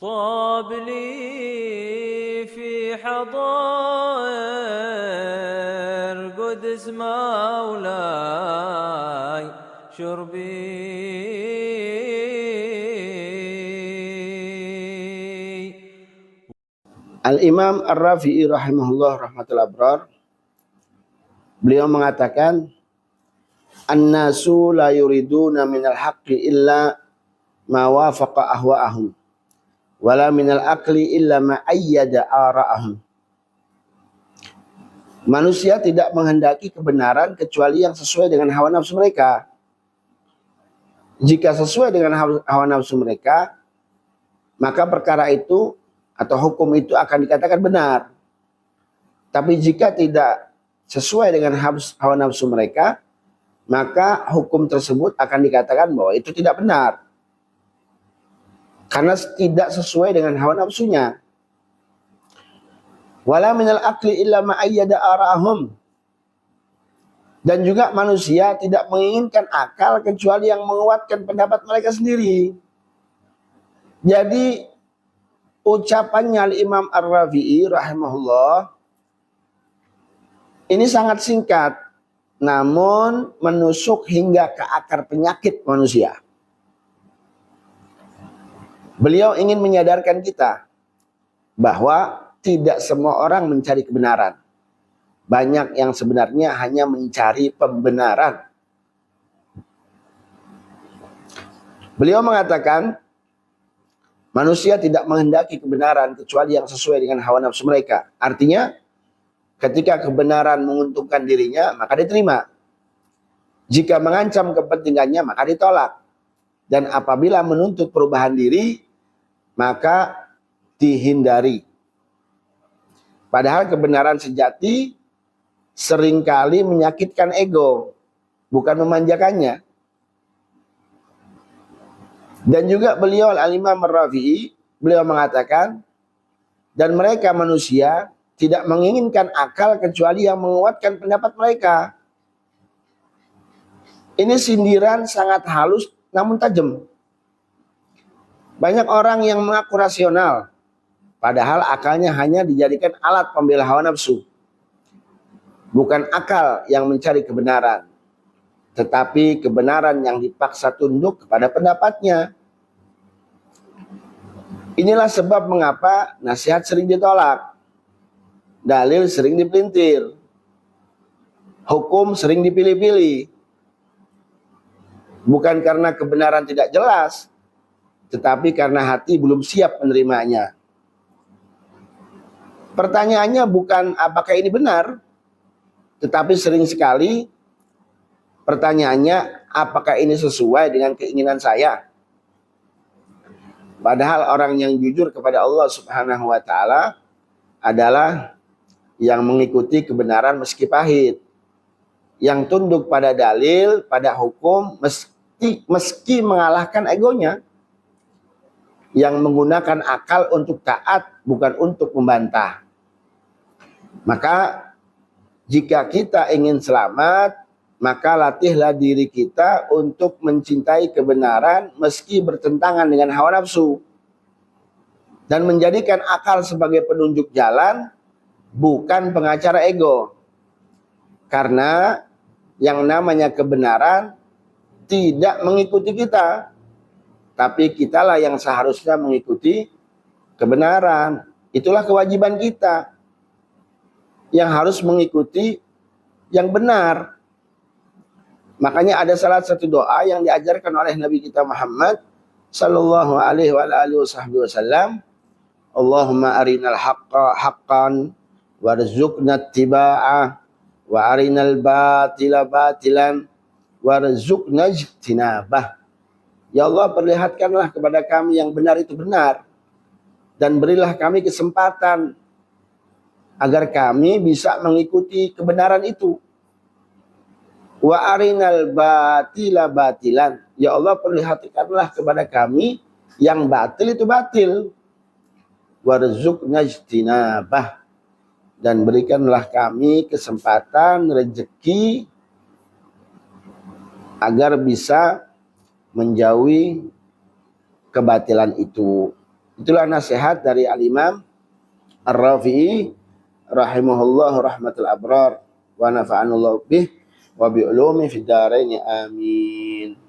طاب لي في حضائر قدس مولاي شربي. Al-Imam Ar-Rafi'i rahimahullah rahmatul abrar, beliau mengatakan, an-nasu la yuriduna minal haqqi illa ma wafaqa ahwa'ahum wala minal aqli illa ma ayyada ara'ahum. Manusia tidak menghendaki kebenaran kecuali yang sesuai dengan hawa nafsu mereka. Jika sesuai dengan hawa nafsu mereka, maka perkara itu atau hukum itu akan dikatakan benar. Tapi jika tidak sesuai dengan hawa nafsu mereka, maka hukum tersebut akan dikatakan bahwa itu tidak benar. Karena tidak sesuai dengan hawa nafsunya. Wala minal aqli illa ma ayyada ara'ahum. Dan juga manusia tidak menginginkan akal kecuali yang menguatkan pendapat mereka sendiri. Jadi ucapannya Al-Imam Ar-Rafi'i rahimahullah ini sangat singkat, namun menusuk hingga ke akar penyakit manusia. Beliau ingin menyadarkan kita bahwa tidak semua orang mencari kebenaran. Banyak yang sebenarnya hanya mencari pembenaran. Beliau mengatakan, manusia tidak menghendaki kebenaran kecuali yang sesuai dengan hawa nafsu mereka. Artinya, ketika kebenaran menguntungkan dirinya, maka diterima. Jika mengancam kepentingannya, maka ditolak. Dan apabila menuntut perubahan diri, maka dihindari. Padahal kebenaran sejati seringkali menyakitkan ego, bukan memanjakannya. Dan juga beliau Al-Imam Ar-Rafi'i, beliau mengatakan, dan mereka manusia tidak menginginkan akal kecuali yang menguatkan pendapat mereka. Ini sindiran sangat halus namun tajam. Banyak orang yang mengaku rasional, padahal akalnya hanya dijadikan alat pembela hawa nafsu. Bukan akal yang mencari kebenaran, tetapi kebenaran yang dipaksa tunduk kepada pendapatnya. Inilah sebab mengapa nasihat sering ditolak, dalil sering dipelintir, hukum sering dipilih-pilih. Bukan karena kebenaran tidak jelas, tetapi karena hati belum siap menerimanya. Pertanyaannya bukan apakah ini benar, tetapi sering sekali pertanyaannya apakah ini sesuai dengan keinginan saya. Padahal orang yang jujur kepada Allah Subhanahu wa ta'ala adalah yang mengikuti kebenaran meski pahit, yang tunduk pada dalil, pada hukum meski mengalahkan egonya, yang menggunakan akal untuk taat bukan untuk membantah. Maka jika kita ingin selamat, maka latihlah diri kita untuk mencintai kebenaran meski bertentangan dengan hawa nafsu. Dan menjadikan akal sebagai penunjuk jalan, bukan pengacara ego. Karena yang namanya kebenaran tidak mengikuti kita, tapi kitalah yang seharusnya mengikuti kebenaran. Itulah kewajiban kita, yang harus mengikuti yang benar. Makanya ada salah satu doa yang diajarkan oleh Nabi kita Muhammad sallallahu alaihi wasallam, Allahumma arinal haqqa haqqan warzuqna ittiba'ah wa arinal batila batilan warzuqna ijtinabah. Ya Allah, perlihatkanlah kepada kami yang benar itu benar, dan berilah kami kesempatan agar kami bisa mengikuti kebenaran itu. Wa arinal batila batilan. Ya Allah, perlihatkanlah kepada kami yang batil itu batil. Warzuqna ijtinabah. Dan berikanlah kami kesempatan, rezeki agar bisa menjauhi kebatilan itu. Itulah nasihat dari Al-Imam Ar-Rafi'i rahimahullah rahmatul abrar wa nafa'anallahu bih wa bi ulumi fid dharain amin.